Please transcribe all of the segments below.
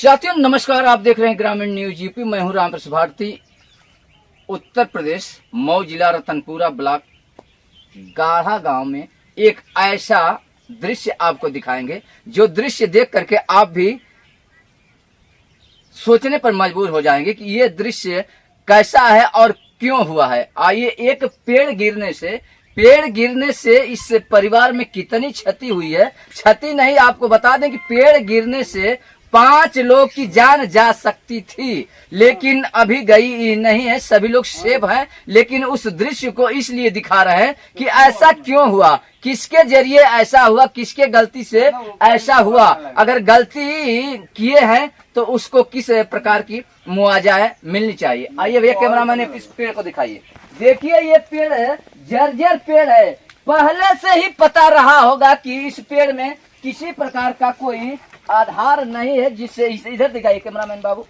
साथियों नमस्कार, आप देख रहे हैं ग्रामीण न्यूज यूपी। मैं हूं रामप्रसाद भारती। उत्तर प्रदेश मऊ जिला रतनपुरा ब्लॉक गाढ़ा गांव में एक ऐसा दृश्य आपको दिखाएंगे जो दृश्य देख करके आप भी सोचने पर मजबूर हो जाएंगे कि ये दृश्य कैसा है और क्यों हुआ है। आइए, एक पेड़ गिरने से इस परिवार में कितनी क्षति हुई है। क्षति नहीं, आपको बता दें कि पेड़ गिरने से 5 लोग की जान जा सकती थी, लेकिन अभी गई नहीं है। सभी लोग सेफ हैं, लेकिन उस दृश्य को इसलिए दिखा रहे हैं कि ऐसा क्यों हुआ, किसके जरिए ऐसा हुआ, किसके गलती से ऐसा हुआ। अगर गलती किए हैं तो उसको किस प्रकार की मुआवजा मिलनी चाहिए। आइए भैया, कैमरामैन इस पेड़ को दिखाइए। देखिए, ये पेड़ जर्जर पेड़ है। पहले से ही पता रहा होगा कि इस पेड़ में किसी प्रकार का कोई आधार नहीं है, जिससे इधर दिखाइए कैमरामैन बाबू।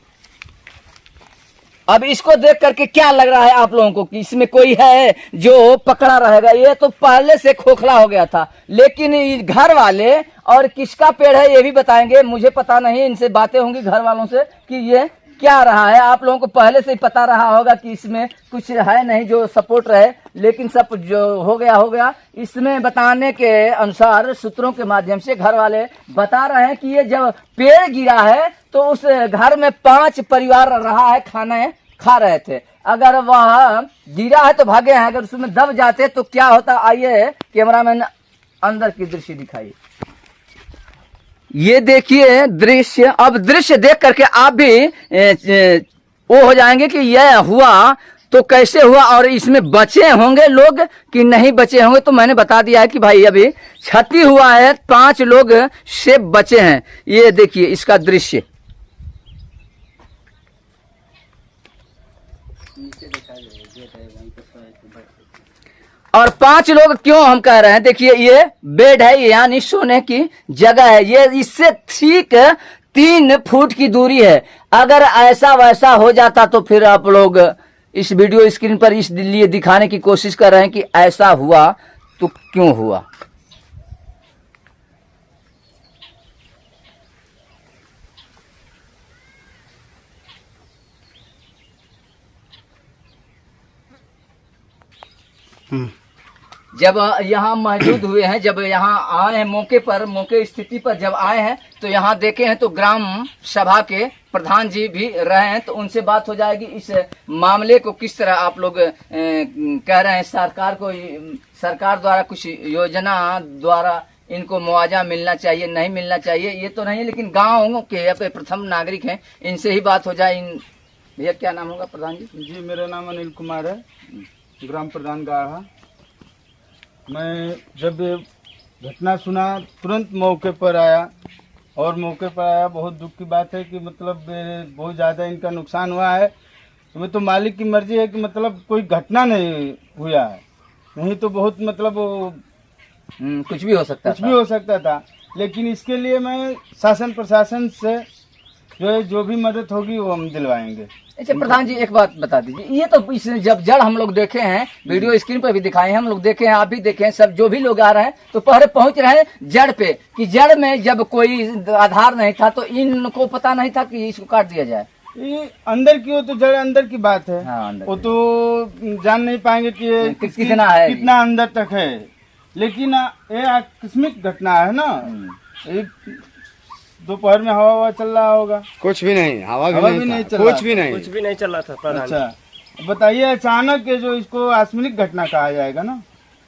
अब इसको देख करके क्या लग रहा है आप लोगों को कि इसमें कोई है जो पकड़ा रहेगा। ये तो पहले से खोखला हो गया था, लेकिन घर वाले और किसका पेड़ है ये भी बताएंगे। मुझे पता नहीं, इनसे बातें होंगी घर वालों से कि ये क्या रहा है। आप लोगों को पहले से ही पता रहा होगा कि इसमें कुछ है नहीं जो सपोर्ट रहे, लेकिन सब जो हो गया। इसमें बताने के अनुसार सूत्रों के माध्यम से घर वाले बता रहे हैं कि ये जब पेड़ गिरा है तो उस घर में 5 परिवार रहा है, खाना खा रहे थे। अगर वह गिरा है तो भागे हैं, अगर उसमें दब जाते तो क्या होता। आइए कैमरामैन अंदर की दृश्य दिखाइए। ये देखिए दृश्य। अब दृश्य देख करके आप भी वो हो जाएंगे कि यह हुआ तो कैसे हुआ और इसमें बचे होंगे लोग कि नहीं बचे होंगे। तो मैंने बता दिया है कि भाई अभी क्षति हुआ है, 5 लोग से बचे हैं। ये देखिए इसका दृश्य। और 5 लोग क्यों हम कह रहे हैं, देखिए ये बेड है, यानी सोने की जगह है। ये इससे ठीक 3 फुट की दूरी है। अगर ऐसा वैसा हो जाता तो फिर आप लोग इस वीडियो स्क्रीन पर इसलिए दिखाने की कोशिश कर रहे हैं कि ऐसा हुआ तो क्यों हुआ। जब यहाँ मौजूद हुए हैं, जब यहाँ आए हैं मौके स्थिति पर जब आए हैं तो यहाँ देखे हैं तो ग्राम सभा के प्रधान जी भी रहे हैं, तो उनसे बात हो जाएगी। इस मामले को किस तरह आप लोग कह रहे हैं सरकार द्वारा कुछ योजना द्वारा इनको मुआवजा मिलना चाहिए, नहीं मिलना चाहिए, ये तो नहीं, लेकिन गाँव के प्रथम नागरिक हैं, इनसे ही बात हो जाए। भैया क्या नाम होगा प्रधान जी? जी, मेरा नाम अनिल कुमार है, ग्राम प्रधान गाढ़ा। मैं जब ये घटना सुना तुरंत मौके पर आया, और मौके पर आया। बहुत दुख की बात है कि मतलब बहुत ज़्यादा इनका नुकसान हुआ है। तुम्हें तो मालिक की मर्जी है कि मतलब कोई घटना नहीं हुआ है, नहीं तो बहुत मतलब कुछ भी हो सकता था। लेकिन इसके लिए मैं शासन प्रशासन से जो भी मदद होगी वो हम दिलवाएंगे। अच्छा प्रधान जी, एक बात बता दीजिए, ये तो जब जड़ हम लोग देखे हैं, वीडियो स्क्रीन पर भी दिखाए हैं, हम लोग देखे हैं, आप भी देखे हैं, सब जो भी लोग आ रहे हैं तो पहले पहुंच रहे हैं जड़ पे, कि जड़ में जब कोई आधार नहीं था तो इनको पता नहीं था कि इसको काट दिया जाए। ये अंदर की, वो तो जड़ अंदर की बात है। हाँ, वो तो जान नहीं पाएंगे कि ये कितना है, कितना अंदर तक है। लेकिन ये आकस्मिक घटना है ना। दोपहर में हवा चल रहा होगा? कुछ भी नहीं, हवा भी नहीं चल कुछ भी नहीं चल रहा था। अच्छा बताइए, अचानक ये जो इसको आकस्मिक घटना कहा जाएगा ना।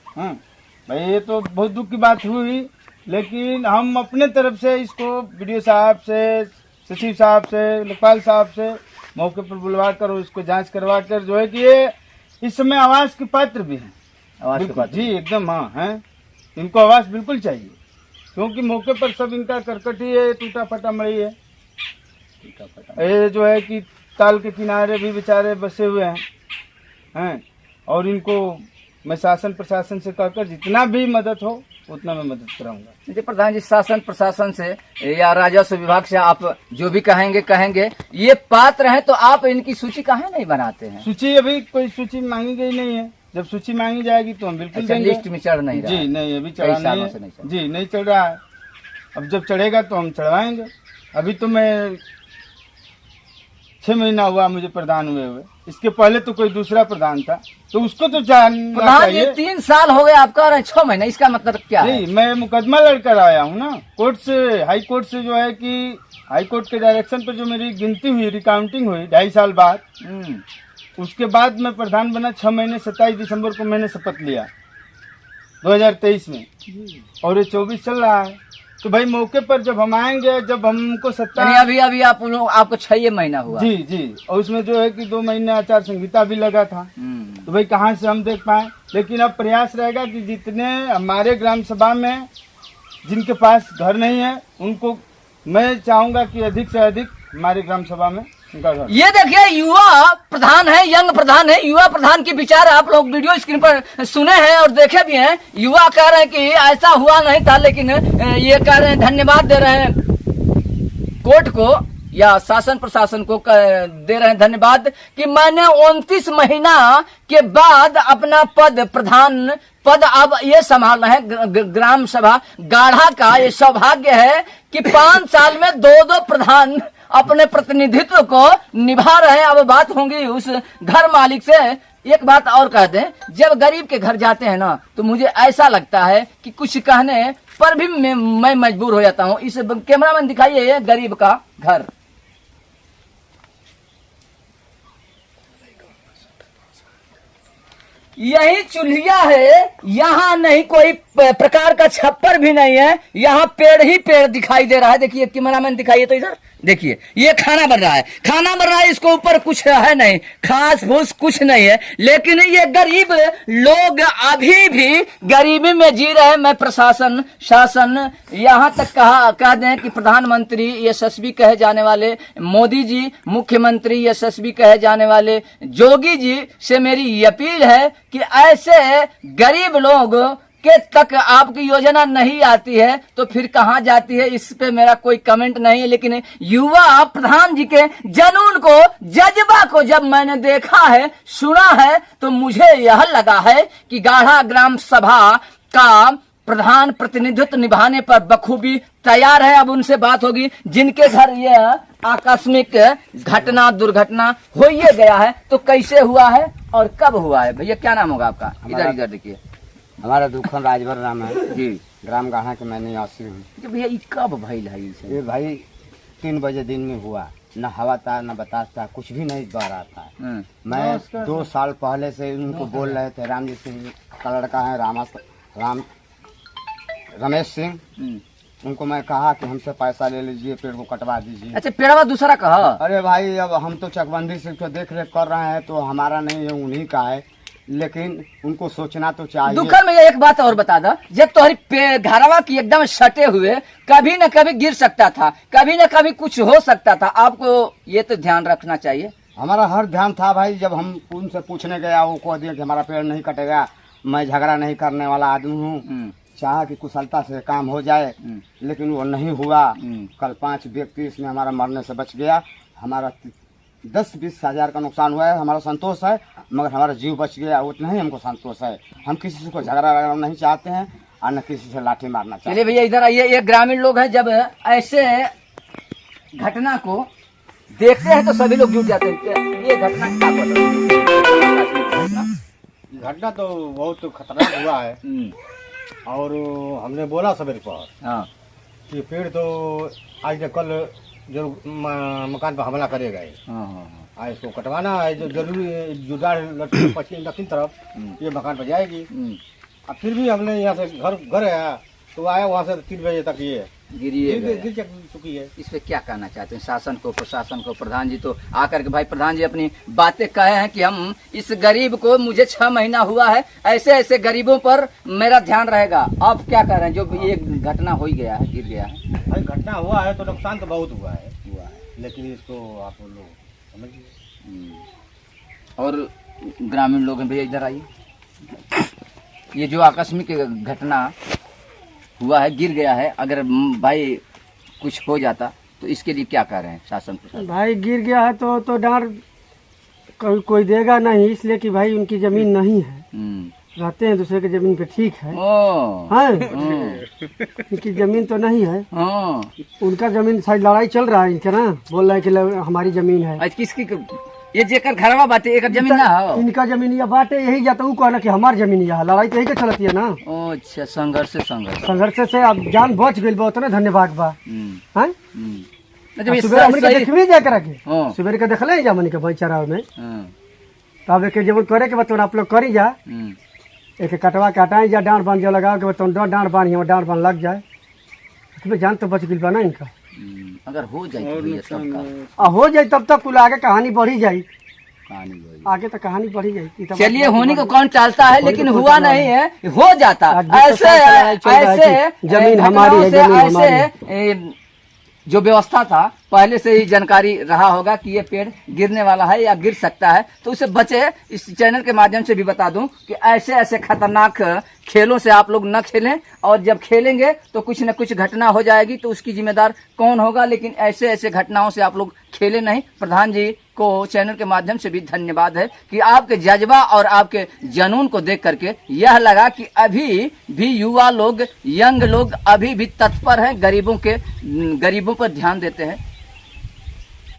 हाँ भाई, ये तो बहुत दुख की बात हुई, लेकिन हम अपने तरफ से इसको वीडियो साहब से, सचिव साहब से, लेखपाल साहब से मौके पर बुलवा कर और इसको जांच करवा कर जो है कि ये इस समय आवास के पात्र भी हैं। आवास के पात्र जी एकदम, हाँ हैं, इनको आवास बिल्कुल चाहिए, क्योंकि मौके पर सब इनका करकट ही है, टूटा फटा मड़ी है। ये जो है कि ताल के किनारे भी बेचारे बसे हुए हैं। और इनको मैं शासन प्रशासन से कहकर जितना भी मदद हो उतना मैं मदद कराऊंगा। देखिए प्रधान जी, शासन प्रशासन से या राजस्व विभाग से आप जो भी कहेंगे, ये पात्र हैं तो आप इनकी सूची काहे नहीं बनाते हैं? सूची अभी कोई सूची मांगी गई नहीं है। जब सूची मांगी जाएगी तो हम बिल्कुल देंगे। लिस्ट में चढ़ नहीं रहा? जी नहीं, अभी चढ़ा नहीं है। जी नहीं चढ़ रहा है। अब जब चढ़ेगा तो हम चढ़वाएंगे। अभी तो मैं 6 महीना हुआ मुझे प्रधान हुए। इसके पहले तो कोई दूसरा प्रधान था, तो उसको तो जानना प्रधान जी चाहिए। 3 साल हो गए आपका और 6 महीने, इसका मतलब क्या है? नहीं, मैं मुकदमा लड़कर आया हूँ ना कोर्ट से, हाई कोर्ट से, जो है कि हाई कोर्ट के डायरेक्शन पर जो मेरी गिनती हुई, रिकाउंटिंग हुई 2.5 साल बाद, उसके बाद मैं प्रधान बना। 6 महीने 27 दिसंबर को मैंने शपथ लिया 2023 में, और ये 24 चल रहा है। तो भाई मौके पर जब हम आएंगे, जब हमको सत्ता, यानी अभी आपको 6 महीना हुआ। जी जी, और उसमें जो है कि 2 महीने आचार संहिता भी लगा था, तो भाई कहाँ से हम देख पाए। लेकिन अब प्रयास रहेगा कि जितने हमारे ग्राम सभा में जिनके पास घर नहीं है, उनको मैं चाहूंगा कि अधिक से अधिक हमारे ग्राम सभा में उनका घर। ये देखिए, युवा प्रधान है, यंग प्रधान है, युवा प्रधान के विचार आप लोग वीडियो स्क्रीन पर सुने हैं और देखे भी हैं। युवा कह रहे हैं कि ऐसा हुआ नहीं था, लेकिन ये कह रहे हैं, धन्यवाद दे रहे हैं कोर्ट को या शासन प्रशासन को, दे रहे हैं धन्यवाद कि मैंने 29 महीना के बाद अपना प्रधान पद अब ये संभाल रहे हैं। ग्राम सभा गाढ़ा का ये सौभाग्य है कि 5 साल में 2 प्रधान अपने प्रतिनिधित्व को निभा रहे हैं। अब बात होंगी उस घर मालिक से। एक बात और कह दें, जब गरीब के घर जाते हैं ना, तो मुझे ऐसा लगता है कि कुछ कहने पर भी मैं मजबूर हो जाता हूँ। इस कैमरामैन दिखाइए ये गरीब का घर। यही चूल्हिया है, यहाँ नहीं कोई प्रकार का छप्पर भी नहीं है, यहाँ पेड़ ही पेड़ दिखाई दे रहा है। देखिए कैमरामैन दिखाइए तो इधर देखिए, ये खाना बन रहा है, खाना बन रहा है, इसको ऊपर कुछ है नहीं, घास फूस कुछ नहीं है। लेकिन ये गरीब लोग अभी भी गरीबी में जी रहे हैं। मैं प्रशासन शासन यहाँ तक कह दें कि प्रधानमंत्री यशस्वी कहे जाने वाले मोदी जी, मुख्यमंत्री यशस्वी कहे जाने वाले योगी जी से मेरी अपील है कि ऐसे गरीब लोग के तक आपकी योजना नहीं आती है तो फिर कहां जाती है, इस पे मेरा कोई कमेंट नहीं है। लेकिन युवा प्रधान जी के जनून को, जज्बा को जब मैंने देखा है, सुना है, तो मुझे यह लगा है कि गाढ़ा ग्राम सभा का प्रधान प्रतिनिधित्व निभाने पर बखूबी तैयार है। अब उनसे बात होगी जिनके घर यह आकस्मिक घटना दुर्घटना हो ये गया है, तो कैसे हुआ है और कब हुआ है। भैया क्या नाम होगा आपका? इधर देखिए। हमारा दुखन राजभर नाम है जी, ग्राम गाढ़ा के, मैं निवासी हूँ। भैया ये कब भइल है? ये भाई 3 बजे दिन में हुआ, न हवा था न बतास था, कुछ भी नहीं बह रहा था। मैं 2 साल पहले से उनको बोल रहे थे, राम जी सिंह का लड़का है रमेश सिंह, उनको मैं कहा कि हमसे पैसा ले लीजिए, पेड़ को कटवा दीजिए। अच्छा, पेड़वा दूसरा कहा? अरे भाई अब हम तो चकबंदी से तो देख रेख कर रहे हैं, तो हमारा नहीं है, उन्हीं का है, लेकिन उनको सोचना तो चाहिए। दुखन में एक बात और बता दो, जब तुम्हारी घरवा की एकदम सटे हुए, कभी न कभी गिर सकता था, कभी न कभी कुछ हो सकता था, आपको ये तो ध्यान रखना चाहिए। हमारा हर ध्यान था भाई। जब हम उनसे पूछने गया, वो कह दिया कि हमारा पेड़ नहीं कटेगा, मैं झगड़ा नहीं करने वाला आदमी हूँ, चाहा कि कुशलता से काम हो जाए, लेकिन वो नहीं हुआ। कल 5 व्यक्ति इसमें हमारा मरने से बच गया। हमारा 10-20 हजार का नुकसान हुआ है, हमारा संतोष है, मगर हमारा जीव बच गया, उतना ही हमको संतोष है। हम किसी को झगड़ा नहीं चाहते हैं और न किसी से लाठी मारना चाहते। चलिए भैया इधर आइए। ये ग्रामीण लोग हैं, जब ऐसे घटना को देखते हैं तो सभी लोग जुट जाते हैं। ये घटना क्या घटना तो बहुत खतरनाक हुआ है, और हमने बोला सवेरे पर कि पेड़ तो आज न कल जो मकान पर हमला करेगा, आज इसको कटवाना है, जो जरूरी जुगाड़ पश्चिम दक्षिण तरफ ये मकान पर जाएगी। अब फिर भी हमने यहाँ से घर आया तो आया, वहाँ से 3 बजे तक ये गिर चुकी है। इस पे क्या कहना चाहते हैं शासन को, प्रशासन को? प्रधान जी तो आकर के, भाई प्रधान जी अपनी बातें कहे हैं कि हम इस गरीब को, मुझे 6 महीना हुआ है, ऐसे ऐसे गरीबों पर मेरा ध्यान रहेगा। आप क्या कह रहे हैं जो ये घटना हो ही गया है, गिर गया है? भाई घटना हुआ है तो नुकसान तो बहुत हुआ है, लेकिन इसको आप लोग समझिए। और ग्रामीण लोग हैं, भैया इधर आइए। ये जो आकस्मिक घटना हुआ है, गिर गया है, अगर भाई कुछ हो जाता तो इसके लिए क्या कह रहे हैं शासन प्रशासन? भाई गिर गया है तो डांट कोई देगा नहीं, इसलिए कि भाई उनकी जमीन नहीं है। रहते हैं दूसरे की जमीन पे, ठीक है। ओ हैं? हाँ, इनकी जमीन तो नहीं है, हाँ। उनका जमीन शायद लड़ाई चल रहा है इनके ना, बोल रहे हैं कि हमारी जमीन है। आज किसकी ये जेकर घरवा बाटे एक जमीन ना हो। इनका जमीन या बाटे यही जाता, वो कहना कि हमारी जमीन यहाँ, लड़ाई तो यही के चलती है ना। ओ अच्छा, संघर्ष संघर्ष से अब जान बच गई, बहुत ना धन्यवाद बा। हैं? मतलब ये सुबह हमने के सही- देखबे जा करा के, हाँ। सुबह के देखले जा मन के भाईचारा में, हाँ, तब एक जब करे के बतौन आप लोग करी जा, एक कटवा के हटाई जा, डांड बांध जा लगा के बतौन डांड बांध, डांड बांध लग जाए, इसमें जान तो बच गई बा ना इनका। अगर हो जाए तो भैया सबका हो जाए तब तक कुल आगे कहानी बढ़ी जाए, कहानी होई। आगे तो कहानी बढ़ी जाए। ई तो चलिए, बात होने बहुत को कौन टालता है, लेकिन हुआ नहीं है, हो जाता। आज भी तो ऐसे साथ लड़ाई चल रहा है ऐसे कि जमीन हमारी है, घटनाओं जमीन से हमारी ऐसे जो व्यवस्था था पहले से ही जानकारी रहा होगा कि ये पेड़ गिरने वाला है या गिर सकता है, तो उसे बचे। इस चैनल के माध्यम से भी बता दूं कि ऐसे ऐसे खतरनाक खेलों से आप लोग न खेलें, और जब खेलेंगे तो कुछ न कुछ घटना हो जाएगी, तो उसकी जिम्मेदार कौन होगा। लेकिन ऐसे ऐसे घटनाओं से आप लोग खेले नहीं। प्रधान जी को चैनल के माध्यम से भी धन्यवाद है कि आपके जज्बा और आपके जनून को देख करके यह लगा कि अभी भी युवा लोग, यंग लोग अभी भी तत्पर हैं, गरीबों पर ध्यान देते हैं।